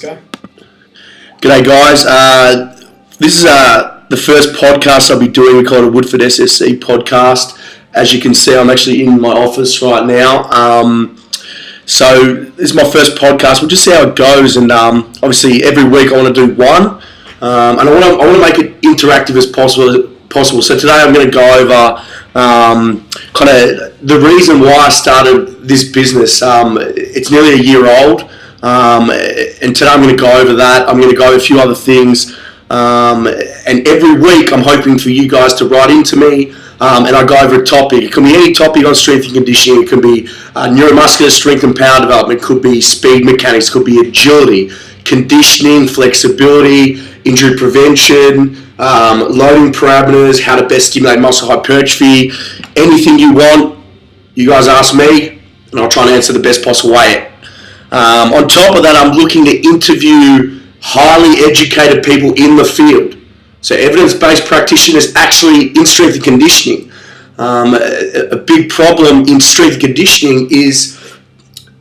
Okay. G'day guys, this is the first podcast I'll be doing. We call it a Woodford SSC podcast. As you can see, I'm actually in my office right now. So this is my first podcast. We'll just see how it goes, and obviously every week I want to do one, and I want to make it interactive as possible. So today I'm going to go over kind of the reason why I started this business. It's nearly a year old. And today I'm going to go over that. I'm going to go over a few other things. And every week I'm hoping for you guys to write into me and I go over a topic. It can be any topic on strength and conditioning. It could be neuromuscular strength and power development. It could be speed mechanics. It could be agility, conditioning, flexibility, injury prevention, loading parameters, how to best stimulate muscle hypertrophy. Anything you want, you guys ask me and I'll try and answer the best possible way. On top of that, I'm looking to interview highly educated people in the field. So evidence-based practitioners actually in strength and conditioning. A big problem in strength and conditioning is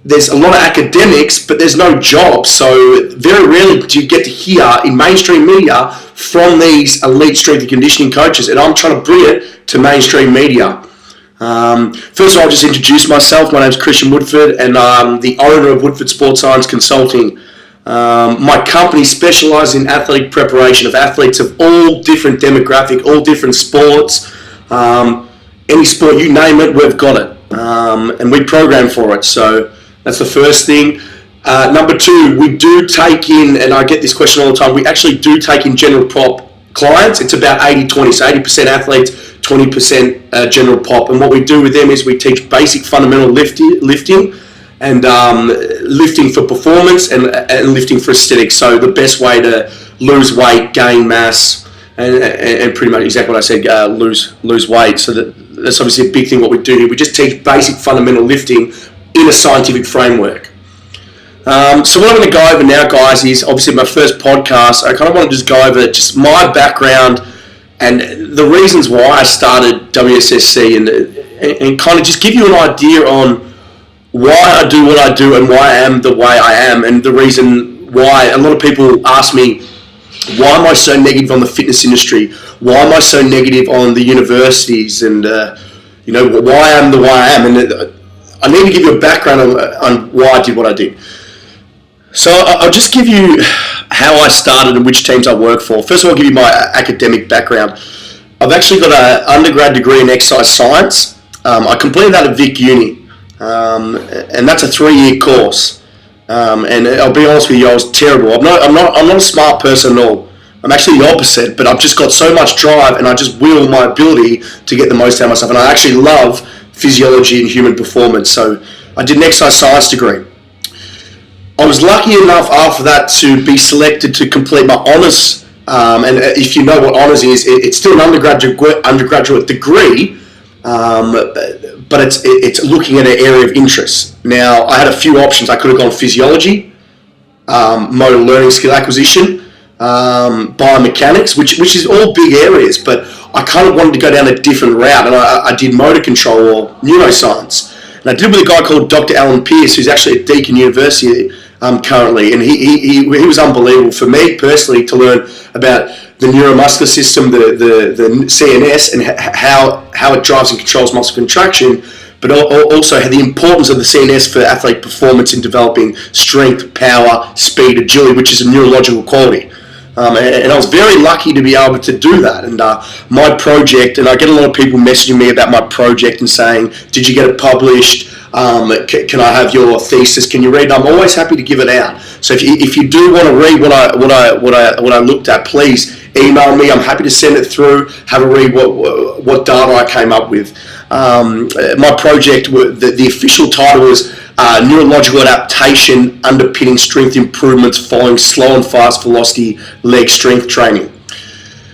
there's a lot of academics, but there's no jobs. So very rarely do you get to hear in mainstream media from these elite strength and conditioning coaches. And I'm trying to bring it to mainstream media. First of all, I'll just introduce myself. My name is Christian Woodford, and I'm the owner of Woodford Sports Science Consulting. My company specialises in athletic preparation of athletes of all different demographic, all different sports. Any sport, you name it, we've got it. And we program for it. So that's the first thing. Number two, we do take in, and I get this question all the time, we actually do take in general prop clients. It's about 80-20, so 80% athletes, 20% general pop, and what we do with them is we teach basic fundamental lifting and lifting for performance and lifting for aesthetics. So the best way to lose weight, gain mass, and pretty much exactly what I said, lose weight. So that's obviously a big thing what we do here. We just teach basic fundamental lifting in a scientific framework. So what I'm going to go over now, guys, is obviously my first podcast. I kind of want to just go over just my background and the reasons why I started WSSC and kind of just give you an idea on why I do what I do and why I am the way I am, and the reason why a lot of people ask me, why am I so negative on the fitness industry? Why am I so negative on the universities? And, why I am the way I am. And I need to give you a background on why I did what I did. So I'll just give you how I started and which teams I work for. First of all, I'll give you my academic background. I've actually got an undergrad degree in exercise science. I completed that at Vic Uni, and that's a 3-year course. And I'll be honest with you, I was terrible. I'm not a smart person at all. I'm actually the opposite, but I've just got so much drive, and I just will my ability to get the most out of myself. And I actually love physiology and human performance. So I did an exercise science degree. I was lucky enough after that to be selected to complete my honours, and if you know what honours is, it's still an undergraduate degree, but it's looking at an area of interest. Now, I had a few options. I could have gone physiology, motor learning skill acquisition, biomechanics, which is all big areas, but I kind of wanted to go down a different route, and I did motor control or neuroscience. And I did with a guy called Dr. Alan Pierce, who's actually at Deakin University currently, and he was unbelievable for me personally to learn about the neuromuscular system, the CNS, and how it drives and controls muscle contraction, but also the importance of the CNS for athletic performance in developing strength, power, speed, agility, which is a neurological quality. And I was very lucky to be able to do that. And my project, and I get a lot of people messaging me about my project and saying, did you get it published? Can I have your thesis? Can you read? I'm always happy to give it out. So if you do want to read what I looked at, please email me. I'm happy to send it through. Have a read what data I came up with. My project, the official title was Neurological Adaptation Underpinning Strength Improvements Following Slow and Fast Velocity Leg Strength Training.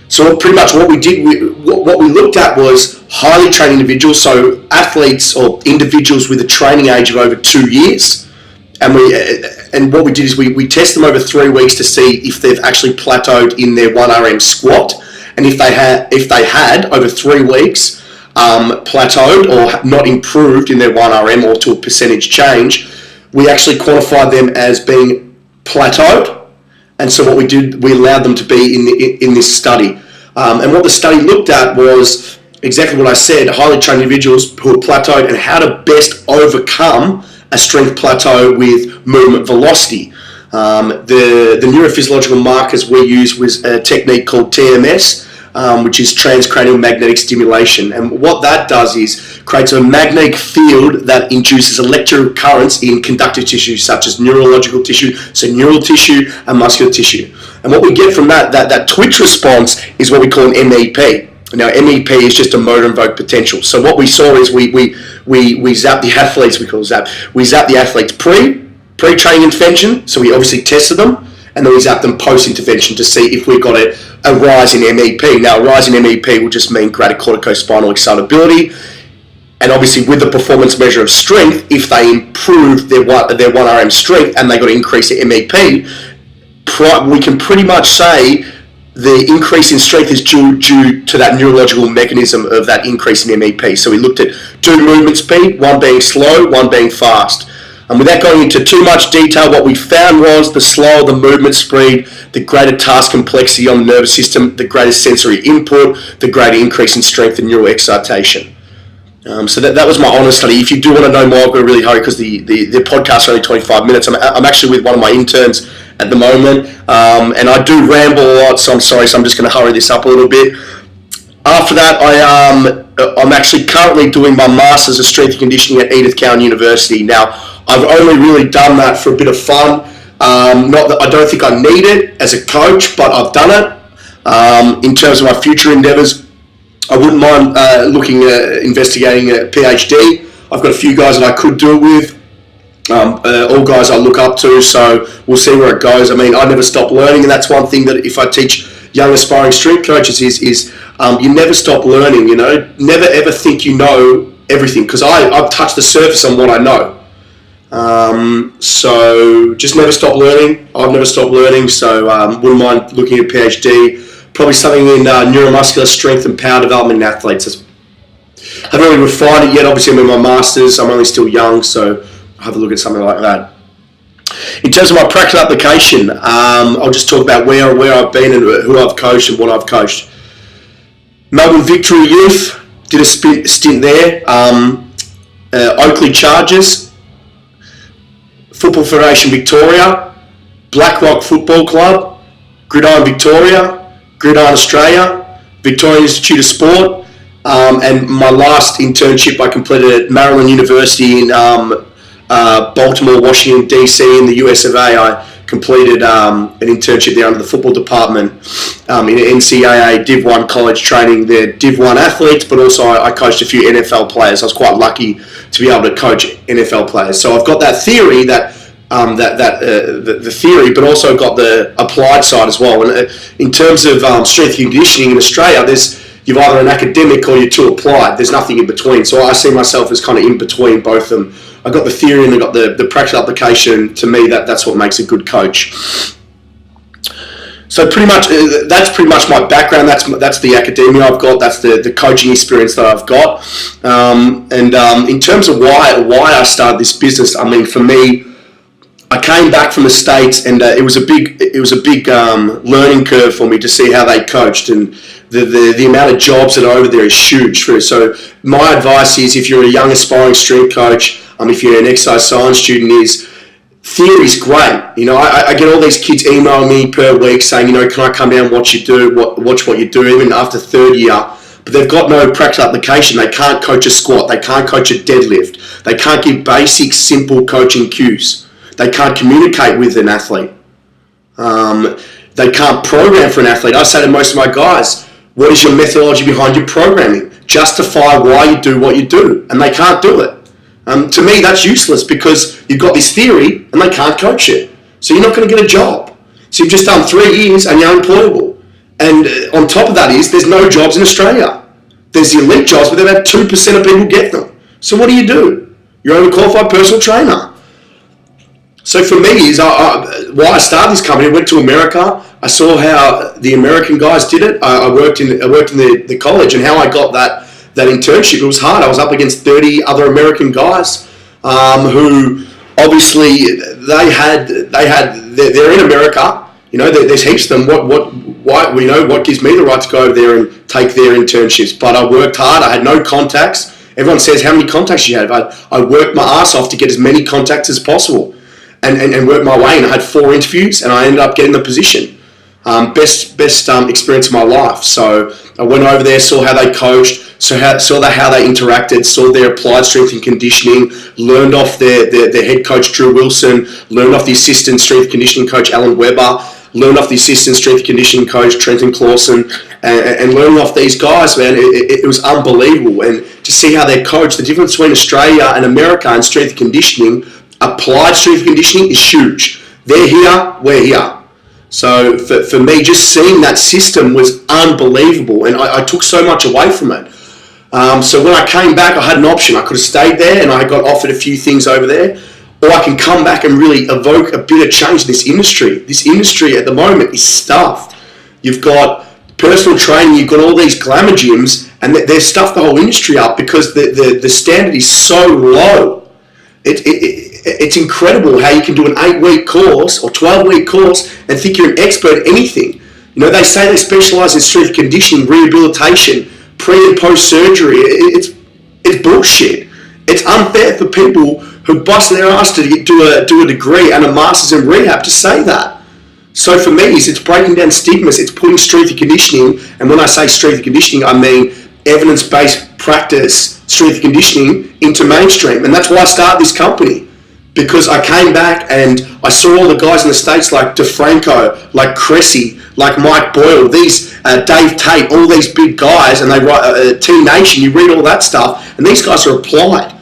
So pretty much what we did, what we looked at was highly trained individuals, so athletes or individuals with a training age of over 2 years, and what we did is we test them over 3 weeks to see if they've actually plateaued in their 1RM squat, and if they had over 3 weeks plateaued or not improved in their 1RM or to a percentage change, we actually quantified them as being plateaued And so what we did, we allowed them to be in this study. And what the study looked at was exactly what I said, highly trained individuals who are plateaued and how to best overcome a strength plateau with movement velocity. The neurophysiological markers we used was a technique called TMS, which is Transcranial magnetic stimulation. And what that does is creates a magnetic field that induces electrical currents in conductive tissue, such as neurological tissue, so neural tissue and muscular tissue. And what we get from that twitch response is what we call an MEP. Now, MEP is just a motor invoked potential. So what we saw is we zap the athletes, we zap the athletes pre-training intervention, so we obviously tested them, and then we zap them post-intervention to see if we got a rise in MEP. Now, a rise in MEP will just mean greater corticospinal excitability, and obviously with the performance measure of strength, if they improve their 1RM strength and they got an increase in MEP, we can pretty much say the increase in strength is due to that neurological mechanism of that increase in MEP. So we looked at two movement speed, one being slow, one being fast. And without going into too much detail, what we found was the slower the movement speed, the greater task complexity on the nervous system, the greater sensory input, the greater increase in strength and neural excitation. So that was my honest study. If you do want to know more, I've got to really hurry because the podcast is only 25 minutes. I'm actually with one of my interns at the moment, and I do ramble a lot, so I'm sorry, so I'm just going to hurry this up a little bit. After that, I'm actually currently doing my Masters of Strength and Conditioning at Edith Cowan University. Now, I've only really done that for a bit of fun. Not that I don't think I need it as a coach, but I've done it. In terms of my future endeavours, I wouldn't mind investigating a PhD. I've got a few guys that I could do it with. All guys I look up to, so we'll see where it goes. I mean, I never stop learning, and that's one thing that if I teach young aspiring strength coaches is you never stop learning, you know. Never ever think you know everything, because I've touched the surface on what I know. So just never stop learning. I've never stopped learning, so wouldn't mind looking at a PhD. Probably something in neuromuscular strength and power development in athletes. I haven't really refined it yet. Obviously, I'm in my Masters. I'm only still young, so I'll have a look at something like that. In terms of my practical application, I'll just talk about where I've been and who I've coached and what I've coached. Melbourne Victory Youth, did a stint there. Oakley Chargers, Football Federation Victoria, Blackrock Football Club, Gridiron Victoria, Gridiron Australia, Victorian Institute of Sport, and my last internship I completed at Maryland University in Baltimore, Washington, D.C. in the US of A. I completed an internship there under the football department in NCAA Div 1 college training their Div 1 athletes, but also I coached a few NFL players. I was quite lucky to be able to coach NFL players. So I've got that theory, the theory, but also got the applied side as well. And in terms of strength and conditioning in Australia, you're either an academic or you're too applied. There's nothing in between. So I see myself as kind of in between both of them. I got the theory and I got the practical application. To me, that's what makes a good coach. So that's pretty much my background. That's the academia I've got. That's the coaching experience that I've got. And in terms of why I started this business, I mean, for me, I came back from the States, and it was a big learning curve for me to see how they coached, and the amount of jobs that are over there is huge. So my advice is, if you're a young aspiring strength coach, if you're an exercise science student, is theory is great. You know, I get all these kids emailing me per week saying, you know, can I come down and watch what you do, even after third year. But they've got no practical application. They can't coach a squat. They can't coach a deadlift. They can't give basic, simple coaching cues. They can't communicate with an athlete. They can't program for an athlete. I say to most of my guys, what is your methodology behind your programming? Justify why you do what you do. And they can't do it. To me, that's useless, because you've got this theory and they can't coach it. So you're not going to get a job. So you've just done 3 years and you're unemployable. And on top of that there's no jobs in Australia. There's the elite jobs, but about 2% of people get them. So what do? You're only a qualified personal trainer. So for me, why I started this company, I went to America. I saw how the American guys did it. I worked in the college, and how I got that internship. It was hard. I was up against 30 other American guys who obviously they're in America, There's heaps of them. What gives me the right to go over there and take their internships? But I worked hard. I had no contacts. Everyone says, how many contacts you have? I worked my ass off to get as many contacts as possible and worked my way. And I had 4 interviews and I ended up getting the position. Best experience of my life. So I went over there, saw how they coached, saw how they interacted, saw their applied strength and conditioning, learned off their head coach Drew Wilson, learned off the assistant strength and conditioning coach Alan Weber, learned off the assistant strength and conditioning coach Trenton Clausen, and learning off these guys, man, it was unbelievable. And to see how they coach, the difference between Australia and America in strength and conditioning, applied strength and conditioning is huge. They're here, we're here. So for me, just seeing that system was unbelievable, and I took so much away from it. So when I came back, I had an option. I could have stayed there, and I got offered a few things over there, or I can come back and really evoke a bit of change in this industry. This industry at the moment is stuffed. You've got personal training, you've got all these glamour gyms, and they're stuffed the whole industry up because the standard is so low. It's incredible how you can do an 8-week course or 12-week course and think you're an expert at anything. They say they specialize in strength conditioning, rehabilitation, pre and post surgery. It's bullshit. It's unfair for people who bust their ass to do a degree and a master's in rehab to say that. So for me, it's breaking down stigmas. It's putting strength and conditioning, and when I say strength and conditioning, I mean evidence-based practice, strength and conditioning into mainstream. And that's why I started this company. Because I came back and I saw all the guys in the States like DeFranco, like Cressy, like Mike Boyle, these Dave Tate, all these big guys, and they write T Nation, you read all that stuff, and these guys are applied.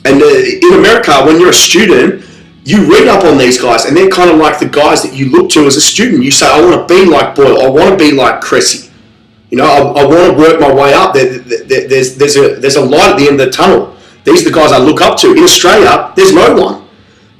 And in America, when you're a student, you read up on these guys, and they're kind of like the guys that you look to as a student. You say, I want to be like Boyle, I want to be like Cressy. I want to work my way up. There's a light at the end of the tunnel. These are the guys I look up to. In Australia, there's no one.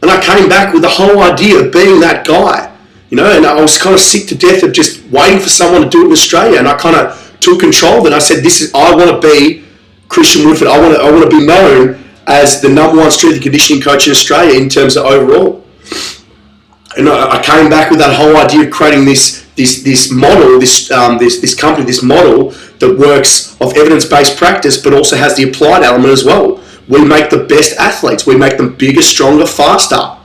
And I came back with the whole idea of being that guy, and I was kind of sick to death of just waiting for someone to do it in Australia. And I kind of took control of it. And I said, I want to be Christian Woodford. I want to be known as the #1 strength and conditioning coach in Australia in terms of overall. And I came back with that whole idea of creating this model, this company, this model that works of evidence-based practice, but also has the applied element as well. We make the best athletes. We make them bigger, stronger, faster.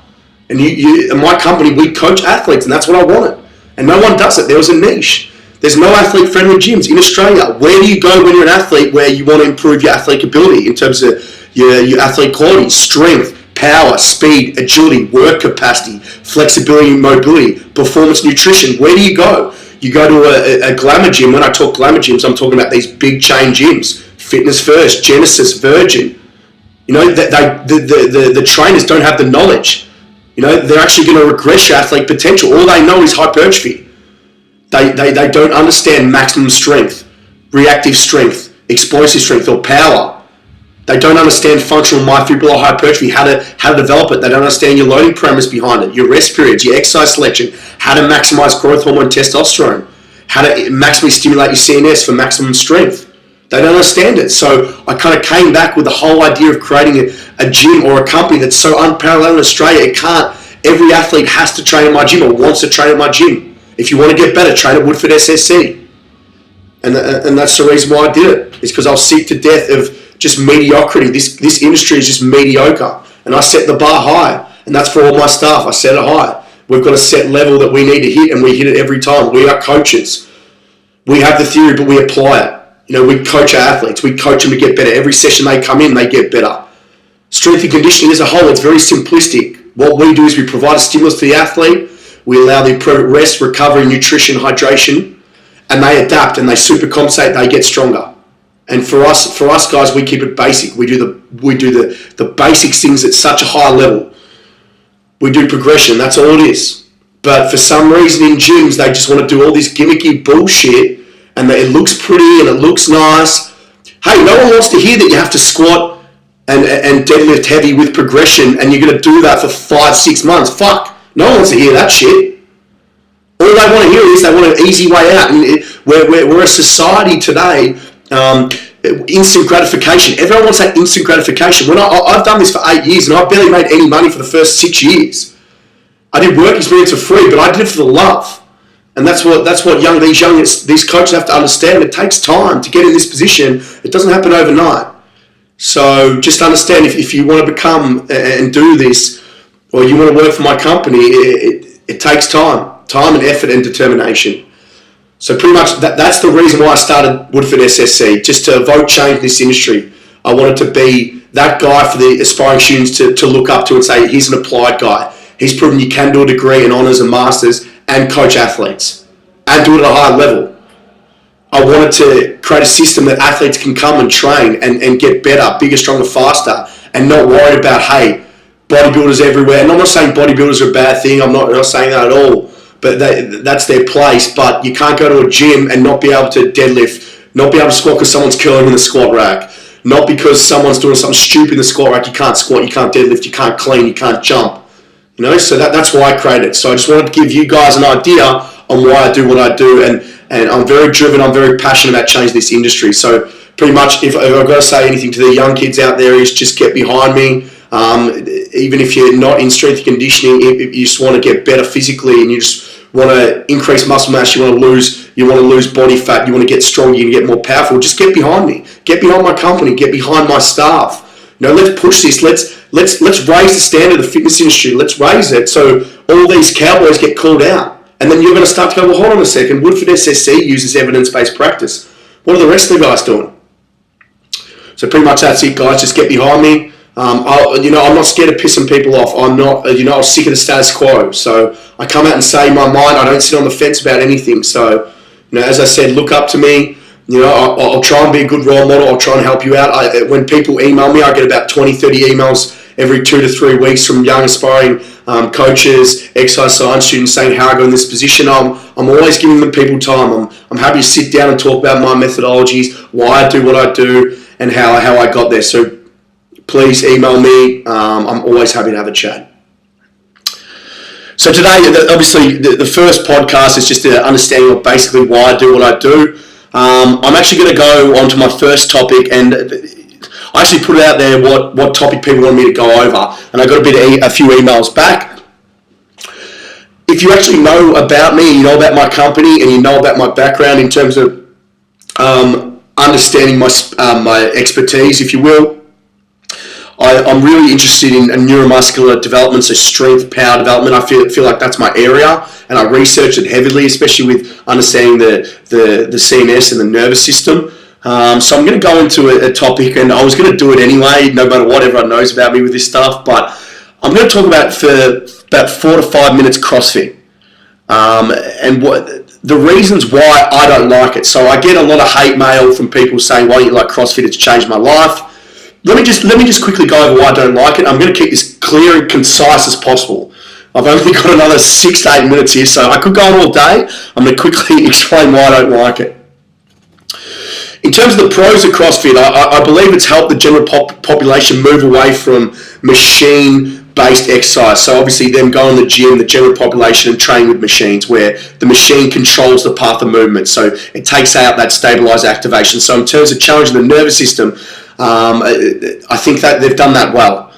And in my company, we coach athletes, and that's what I wanted. And no one does it. There was a niche. There's no athlete-friendly gyms in Australia. Where do you go when you're an athlete where you want to improve your athletic ability in terms of your athlete quality, strength, power, speed, agility, work capacity, flexibility and mobility, performance nutrition? Where do you go? You go to a glamour gym. When I talk glamour gyms, I'm talking about these big chain gyms. Fitness First, Genesis, Virgin. The trainers don't have the knowledge. They're actually going to regress your athletic potential. All they know is hypertrophy. They don't understand maximum strength, reactive strength, explosive strength, or power. They don't understand functional myofibrillar hypertrophy, how to develop it. They don't understand your loading parameters behind it, your rest periods, your exercise selection, how to maximize growth hormone testosterone, how to maximally stimulate your CNS for maximum strength. They don't understand it. So I kind of came back with the whole idea of creating a gym or a company that's so unparalleled in Australia. Every athlete has to train at my gym or wants to train at my gym. If you want to get better, train at Woodford SSC. And that's the reason why I did it. It's because I was sick to death of just mediocrity. This industry is just mediocre. And I set the bar high. And that's for all my staff. I set it high. We've got a set level that we need to hit, and we hit it every time. We are coaches. We have the theory, but we apply it. We coach our athletes. We coach them to get better. Every session they come in, they get better. Strength and conditioning as a whole, it's very simplistic. What we do is we provide a stimulus to the athlete. We allow the appropriate rest, recovery, nutrition, hydration, and they adapt and they supercompensate. They get stronger. And for us guys, we keep it basic. We do the basic things at such a high level. We do progression. That's all it is. But for some reason in gyms, they just want to do all this gimmicky bullshit. And it looks pretty and it looks nice. Hey, no one wants to hear that you have to squat and deadlift heavy with progression and you're going to do that for 5-6 months. Fuck. No one wants to hear that shit. All they want to hear is they want an easy way out. And we're a society today, instant gratification. Everyone wants that instant gratification. When I've done this for 8 years and I barely made any money for the first 6 years. I did work experience for free, but I did it for the love. And that's what these coaches have to understand. It takes time to get in this position. It doesn't happen overnight. So just understand, if you want to become and do this, or you want to work for my company, it takes time and effort and determination. So pretty much that's the reason why I started Woodford SSC, just to evoke change in this industry. I wanted to be that guy for the aspiring students to look up to and say, he's an applied guy. He's proven you can do a degree in honours and masters and coach athletes and do it at a high level. I wanted to create a system that athletes can come and train and get better, bigger, stronger, faster, and not worry about, hey, bodybuilders everywhere. And I'm not saying bodybuilders are a bad thing. I'm not saying that at all. But that's their place. But you can't go to a gym and not be able to deadlift, not be able to squat because someone's curling in the squat rack, not because someone's doing something stupid in the squat rack. You can't squat, you can't deadlift, you can't clean, you can't jump. So that's why I created it. So I just wanted to give you guys an idea on why I do what I do, and I'm very driven, I'm very passionate about changing this industry. So pretty much, if I've got to say anything to the young kids out there, is just get behind me. Even if you're not in strength and conditioning, if you just want to get better physically and you just want to increase muscle mass, you want to lose body fat, you want to get stronger, you want to get more powerful, just get behind me. Get behind my company, get behind my staff. Let's push this. Let's raise the standard of the fitness industry. Let's raise it so all these cowboys get called out. And then you're going to start to go, well, hold on a second. Woodford SSC uses evidence-based practice. What are the rest of the guys doing? So pretty much that's it, guys. Just get behind me. I'm not scared of pissing people off. I'm not, I'm sick of the status quo. So I come out and say my mind. I don't sit on the fence about anything. So, as I said, look up to me. I'll try and be a good role model. I'll try and help you out. When people email me, I get about 20, 30 emails every 2 to 3 weeks from young aspiring coaches, exercise science students saying how I got in this position. I'm always giving them people time. I'm happy to sit down and talk about my methodologies, why I do what I do, and how I got there. So please email me. I'm always happy to have a chat. So today, obviously, the first podcast is just an understanding of basically why I do what I do. I'm actually going to go on to my first topic, and I actually put it out there what topic people want me to go over, and I got a few emails back. If you actually know about me, you know about my company, and you know about my background in terms of understanding my expertise, if you will, I'm really interested in neuromuscular development, so strength, power development. I feel like that's my area, and I research it heavily, especially with understanding the CNS and the nervous system. So I'm going to go into a topic, and I was going to do it anyway, no matter what everyone knows about me with this stuff, but I'm going to talk about for about 4 to 5 minutes CrossFit, and what the reasons why I don't like it. So I get a lot of hate mail from people saying, why don't you like CrossFit? It's changed my life. Let me just quickly go over why I don't like it. I'm going to keep this clear and concise as possible. I've only got another 6 to 8 minutes here, so I could go on all day. I'm going to quickly explain why I don't like it. In terms of the pros of CrossFit, I believe it's helped the general population move away from machine-based exercise. So obviously them going to the gym, the general population, and train with machines where the machine controls the path of movement. So it takes out that stabilized activation. So in terms of challenging the nervous system, I think that they've done that well.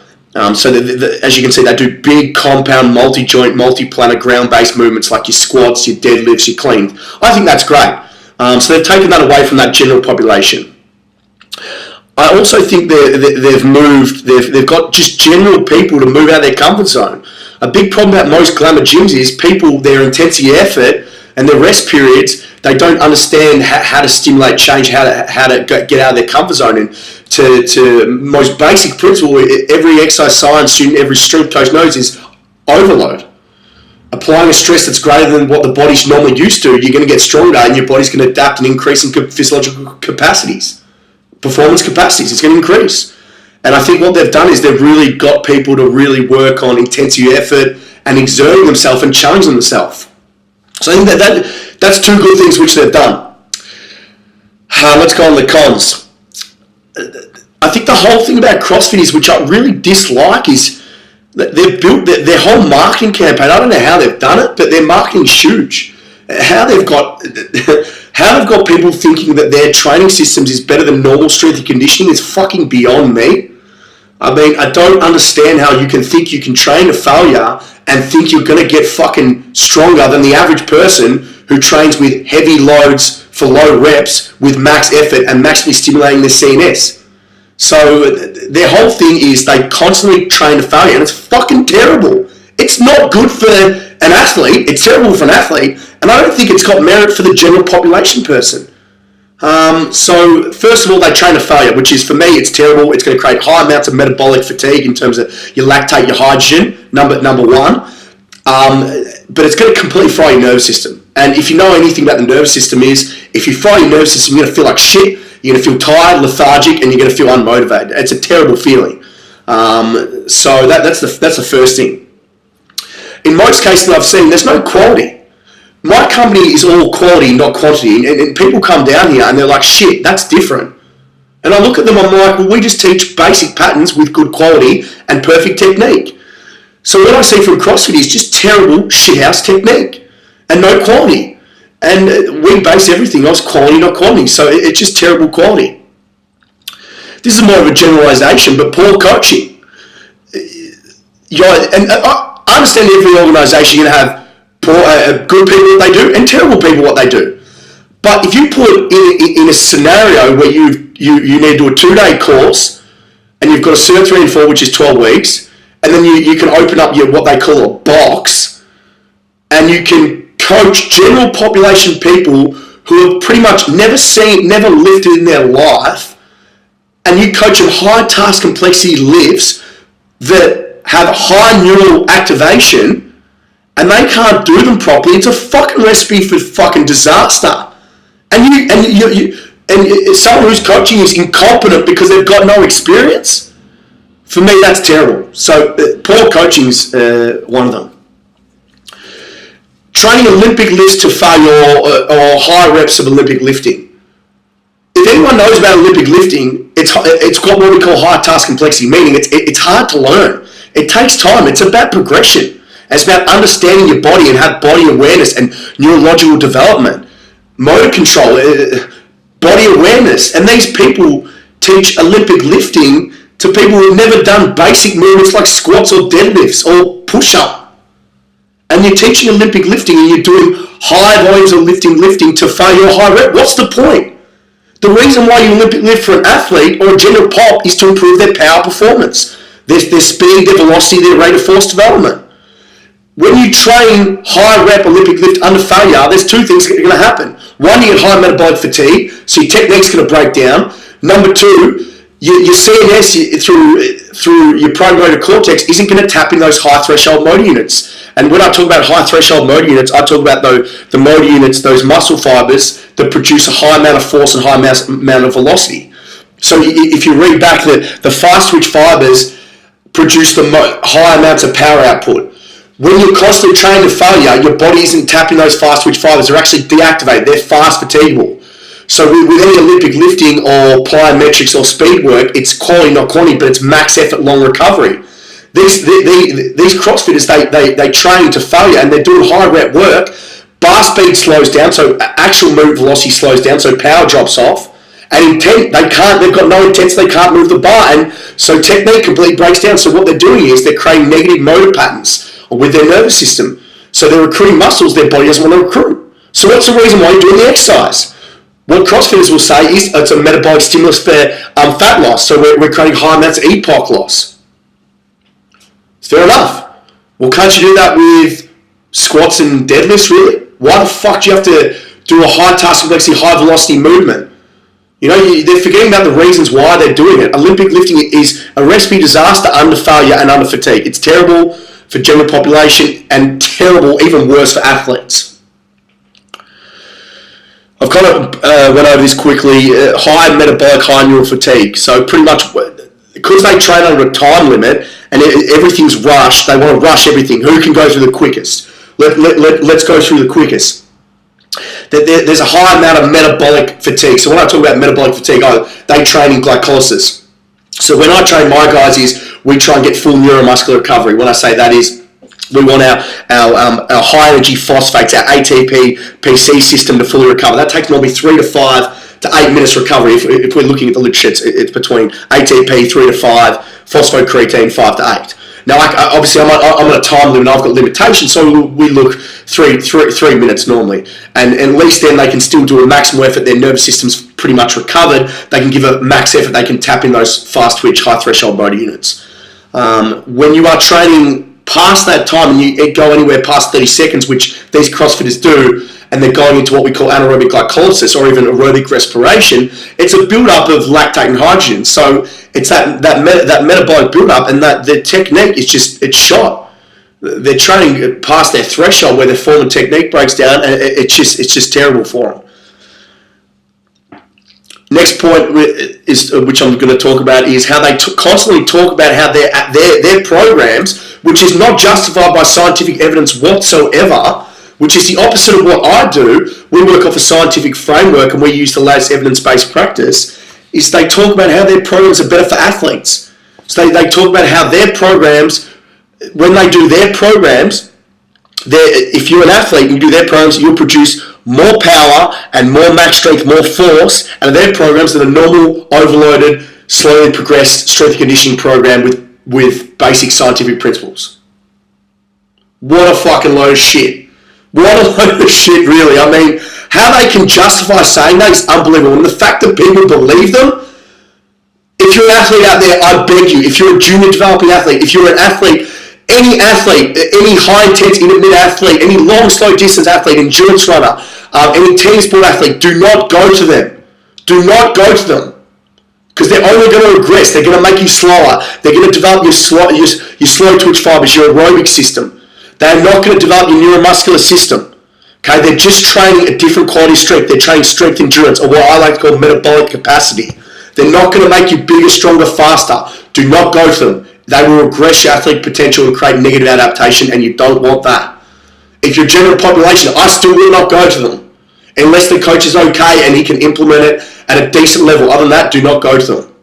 So as you can see, they do big, compound, multi-joint, multi-planar, ground-based movements like your squats, your deadlifts, your cleans. I think that's great. So they've taken that away from that general population. I also think they've got just general people to move out of their comfort zone. A big problem about most glamour gyms is people, their intensity effort and their rest periods, they don't understand how to stimulate change, how to get out of their comfort zone. And to most basic principle, every exercise science student, every strength coach knows is overload. Applying a stress that's greater than what the body's normally used to, you're going to get stronger and your body's going to adapt and increase in physiological capacities, performance capacities. It's going to increase. And I think what they've done is they've really got people to really work on intensity effort and exerting themselves and challenging themselves. So I think that's two good things which they've done. Let's go on the cons. I think the whole thing about CrossFit is, which I really dislike, is they've built their whole marketing campaign. I don't know how they've done it, but their marketing is huge. How they've got people thinking that their training systems is better than normal strength and conditioning is fucking beyond me. I mean, I don't understand how you can think you can train to failure and think you're going to get fucking stronger than the average person who trains with heavy loads for low reps with max effort and maximally stimulating their CNS. So their whole thing is they constantly train to failure, and it's fucking terrible. It's not good for an athlete. It's terrible for an athlete, and I don't think it's got merit for the general population person. So first of all, they train to failure, which is, for me, it's terrible. It's going to create high amounts of metabolic fatigue in terms of your lactate, your hydrogen, number one. But it's going to completely fry your nervous system. And if you know anything about the nervous system is, if you fry your nervous system, you're going to feel like shit, you're going to feel tired, lethargic, and you're going to feel unmotivated. It's a terrible feeling. So that's the first thing. In most cases that I've seen, there's no quality. My company is all quality, not quantity. And people come down here and they're like, shit, that's different. And I look at them, I'm like, well, we just teach basic patterns with good quality and perfect technique. So what I see from CrossFit is just terrible shithouse technique and no quality. And we base everything on quality, not quantity. So it's just terrible quality. This is more of a generalization, but poor coaching. I understand every organisation you're going to have good people what they do and terrible people what they do. But if you put in a scenario where you need to do a 2-day course and you've got a Cert 3 and 4, which is 12 weeks, and then you can open up what they call a box, and you can coach general population people who have pretty much never lifted in their life, and you coach them high task complexity lifts that have high neural activation, and they can't do them properly. It's a fucking recipe for fucking disaster. And someone who's coaching is incompetent because they've got no experience. For me, that's terrible. So poor coaching's one of them. Training Olympic lifts to failure or high reps of Olympic lifting. If anyone knows about Olympic lifting, it's got what we call high task complexity, meaning it's hard to learn. It takes time. It's about progression. It's about understanding your body and have body awareness and neurological development, motor control, body awareness. And these people teach Olympic lifting to people who've never done basic movements like squats or deadlifts or push-up. And you're teaching Olympic lifting and you're doing high volumes of lifting to failure or high rep. What's the point? The reason why you Olympic lift for an athlete or a general pop is to improve their power performance, their speed, their velocity, their rate of force development. When you train high rep Olympic lift under failure, there's two things that are going to happen. One, you get high metabolic fatigue, so your technique's going to break down. Number two, your CNS through your promotor cortex isn't going to tap in those high threshold motor units. And when I talk about high threshold motor units, I talk about the motor units, those muscle fibers that produce a high amount of force and high amount of velocity. So if you read back, the fast twitch fibers produce the high amounts of power output. When you're constantly trained to failure, your body isn't tapping those fast twitch fibers. They're actually deactivated. They're fast fatiguable. So with any Olympic lifting or plyometrics or speed work, it's quality, not quantity, but it's max effort, long recovery. These CrossFitters, they train to failure and they're doing high rep work. Bar speed slows down, so actual move velocity slows down, so power drops off. And intent, they've got no intensity, they can't move the bar, and so technique completely breaks down. So what they're doing is they're creating negative motor patterns with their nervous system. So they're recruiting muscles their body doesn't want to recruit. So what's the reason why you're doing the exercise? What CrossFitters will say is it's a metabolic stimulus for fat loss. So we're creating high amounts of EPOC loss. Fair enough. Well, can't you do that with squats and deadlifts, really? Why the fuck do you have to do a high task complexity, high velocity movement? You know, they're forgetting about the reasons why they're doing it. Olympic lifting is a recipe disaster under failure and under fatigue. It's terrible for general population and terrible, even worse, for athletes. I've kind of went over this quickly. High metabolic, high neural fatigue. So pretty much, because they train under a time limit and everything's rushed, they want to rush everything. Who can go through the quickest? Let's go through the quickest. There's a high amount of metabolic fatigue. So when I talk about metabolic fatigue, they train in glycolysis. So when I train my guys we try and get full neuromuscular recovery. When I say that is, we want our high energy phosphates, our ATP, PC system to fully recover. That takes normally 3 to 5 to 8 minutes recovery. If we're looking at the literature, it's between ATP 3 to 5, phosphocreatine 5 to 8. Now, obviously, I'm on a time limit. I've got limitations, so we look three minutes normally, and at least then they can still do a maximum effort. Their nervous system's pretty much recovered. They can give a max effort. They can tap in those fast twitch, high threshold motor units. When you are training past that time and you go anywhere past 30 seconds, which these CrossFitters do, and they're going into what we call anaerobic glycolysis or even aerobic respiration, it's a build-up of lactate and hydrogen. So it's that metabolic build-up, and that their technique is it's shot. They're training past their threshold where their form and technique breaks down, and it's just terrible for them. Next point is, which I'm going to talk about, is how they constantly talk about how their programs, which is not justified by scientific evidence whatsoever, which is the opposite of what I do. We work off a scientific framework and we use the latest evidence-based practice, is they talk about how their programs are better for athletes. So they talk about how their programs, when they do their programs, if you're an athlete and you do their programs, you'll produce more power and more max strength, more force, and their programs than a normal, overloaded, slowly progressed strength and conditioning program with basic scientific principles. What a fucking load of shit. What a load of shit, really. I mean, how they can justify saying that is unbelievable. And the fact that people believe them, if you're an athlete out there, I beg you, if you're a junior developing athlete, if you're an athlete, any high intense intermittent athlete, any long, slow distance athlete, endurance runner, any team sport athlete, do not go to them. Do not go to them. Because they're only going to regress. They're going to make you slower. They're going to develop your slow twitch fibers, your aerobic system. They're not going to develop your neuromuscular system. Okay, they're just training a different quality of strength. They're training strength endurance, or what I like to call metabolic capacity. They're not going to make you bigger, stronger, faster. Do not go to them. They will regress your athletic potential and create negative adaptation, and you don't want that. If you're general population, I still will not go to them unless the coach is okay and he can implement it at a decent level. Other than that, do not go to them.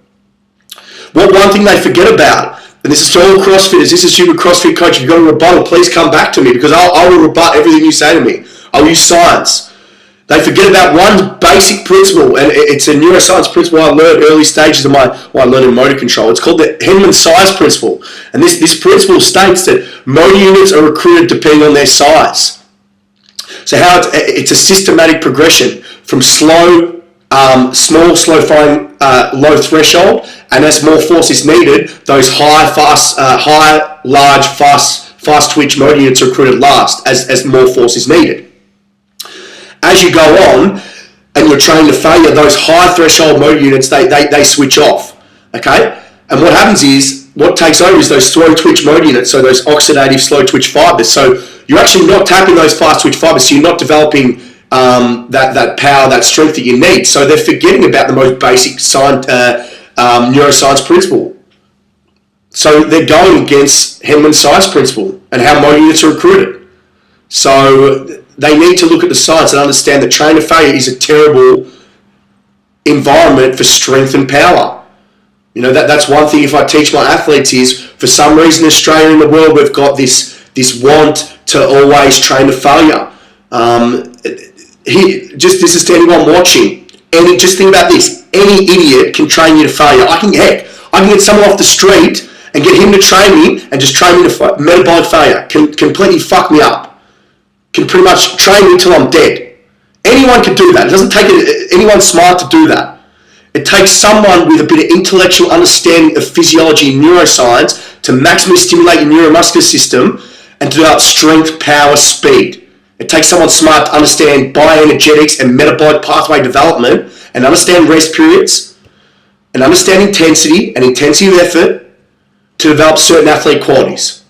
One thing they forget about, and this is to all CrossFitters, this is to your CrossFit coach, if you've got a rebuttal, please come back to me, because I will rebut everything you say to me. I'll use science. They forget about one basic principle, and it's a neuroscience principle I learned early stages of I learned in motor control. It's called the Henman size principle. And this principle states that motor units are recruited depending on their size. So how it's a systematic progression from small, slow firing, low threshold, and as more force is needed, those large, fast twitch motor units are recruited last as more force is needed. As you go on and you're trained to failure, those high threshold motor units, they switch off, okay? And what happens is, what takes over is those slow twitch motor units, so those oxidative slow twitch fibers. So you're actually not tapping those fast twitch fibers, so you're not developing that power, that strength that you need. So they're forgetting about the most basic neuroscience principle. So they're going against Henman's size principle and how motor units are recruited. So they need to look at the science and understand that train to failure is a terrible environment for strength and power. You know, that's one thing if I teach my athletes is, for some reason in Australia and the world, we've got this want to always train to failure. This is to anyone watching. Just think about this. Any idiot can train you to failure. I can get someone off the street and get him to train me and just train me to metabolic failure. Can completely fuck me up. Can pretty much train me until I'm dead. Anyone can do that. It doesn't take anyone smart to do that. It takes someone with a bit of intellectual understanding of physiology and neuroscience to maximally stimulate your neuromuscular system and to develop strength, power, speed. It takes someone smart to understand bioenergetics and metabolic pathway development and understand rest periods and understand intensity and intensity of effort to develop certain athlete qualities.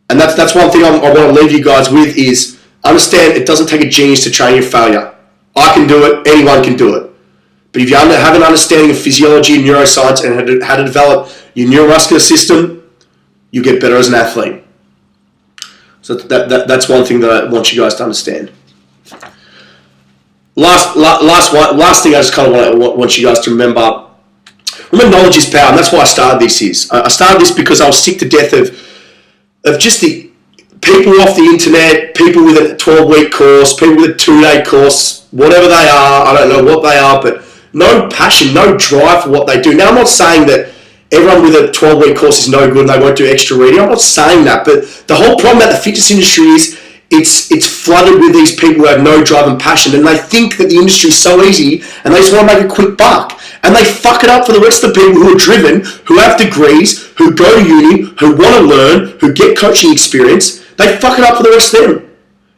And that's one thing I want to leave you guys with is understand it doesn't take a genius to train your failure. I can do it, anyone can do it. But if you have an understanding of physiology and neuroscience and how to develop your neuromuscular system, you get better as an athlete. So that's one thing that I want you guys to understand. Last thing I just kind of want you guys to remember. Remember, knowledge is power, and that's why I started this. I started this because I was sick to death of just the people off the internet, people with a 12-week course, people with a 2-day course, whatever they are, I don't know what they are, but no passion, no drive for what they do. Now, I'm not saying that everyone with a 12-week course is no good and they won't do extra reading. I'm not saying that, but the whole problem about the fitness industry is it's flooded with these people who have no drive and passion, and they think that the industry is so easy and they just want to make a quick buck. And they fuck it up for the rest of the people who are driven, who have degrees, who go to uni, who want to learn, who get coaching experience. They fuck it up for the rest of them.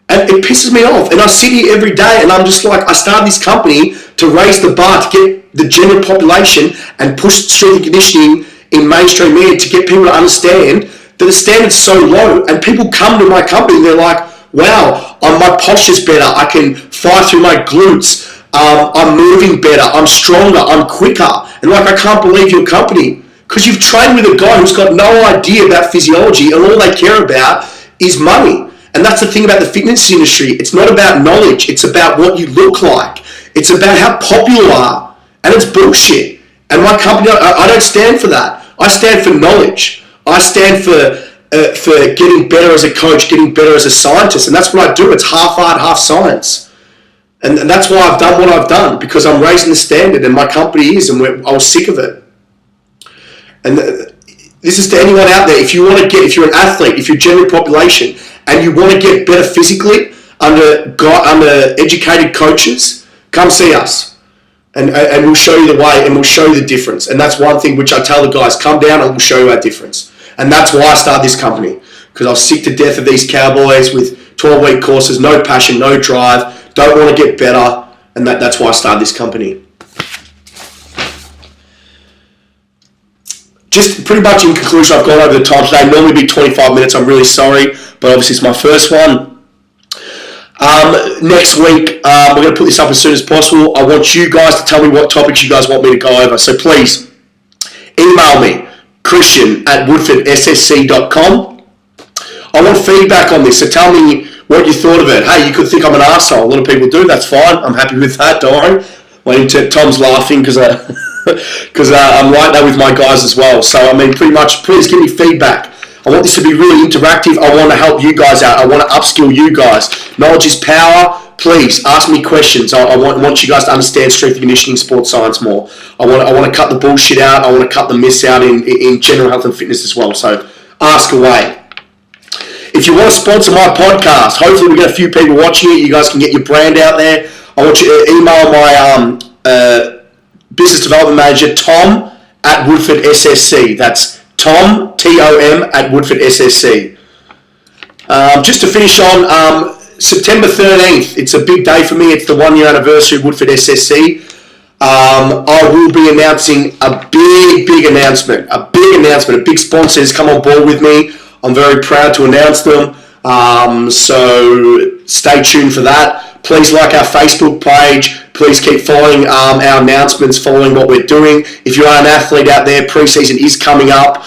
And it pisses me off. And I sit here every day and I'm just like, I started this company to raise the bar, to get the general population and push strength and conditioning in mainstream media to get people to understand that the standard's so low. And people come to my company and they're like, wow, my posture's better. I can fire through my glutes. I'm moving better. I'm stronger. I'm quicker. And like, I can't believe your company, because you've trained with a guy who's got no idea about physiology and all they care about is money. And that's the thing about the fitness industry. It's not about knowledge. It's about what you look like. It's about how popular you are. And it's bullshit. And my company, I don't stand for that. I stand for knowledge. I stand for getting better as a coach, getting better as a scientist. And that's what I do. It's half art, half science. And that's why I've done what I've done, because I'm raising the standard, and my company is, and I was sick of it. And this is to anyone out there. If you're an athlete, if you're general population, and you want to get better physically under educated coaches, come see us. And we'll show you the way, and we'll show you the difference. And that's one thing which I tell the guys, come down and we'll show you our difference. And that's why I started this company, because I was sick to death of these cowboys with 12-week courses, no passion, no drive, don't want to get better, and that's why I started this company. Just pretty much in conclusion, I've gone over the time today. Normally it'd be 25 minutes, I'm really sorry, but obviously it's my first one. Next week, we're going to put this up as soon as possible. I want you guys to tell me what topics you guys want me to go over. So please, email me, christian@woodfordsssc.com. I want feedback on this, so tell me what you thought of it. Hey, you could think I'm an arsehole. A lot of people do. That's fine. I'm happy with that. Don't worry. Tom's laughing because I'm like that with my guys as well. So, I mean, pretty much, please give me feedback. I want this to be really interactive. I want to help you guys out. I want to upskill you guys. Knowledge is power. Please ask me questions. I want you guys to understand strength and conditioning, sports science more. I want to cut the bullshit out. I want to cut the myths out in general health and fitness as well. So ask away. If you want to sponsor my podcast, hopefully we get a few people watching it. You guys can get your brand out there. I want you to email my business development manager, Tom at Woodford SSC. That's Tom, Tom at Woodford SSC. Just to finish on, September 13th, it's a big day for me. It's the 1-year anniversary of Woodford SSC. I will be announcing a big announcement. A big sponsor has come on board with me. I'm very proud to announce them. So stay tuned for that. Please like our Facebook page. Please keep following our announcements, following what we're doing. If you are an athlete out there, pre-season is coming up.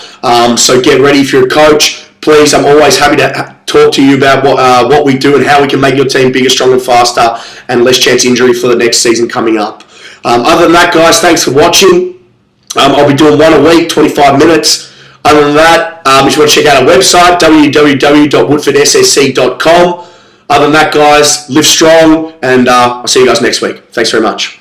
So get ready if you're a coach. Please, I'm always happy to talk to you about what we do and how we can make your team bigger, stronger, faster, and less chance injury for the next season coming up. Other than that, guys, thanks for watching. I'll be doing one a week, 25 minutes. Other than that, if you want to check out our website, www.woodfordsssc.com. Other than that, guys, live strong, and I'll see you guys next week. Thanks very much.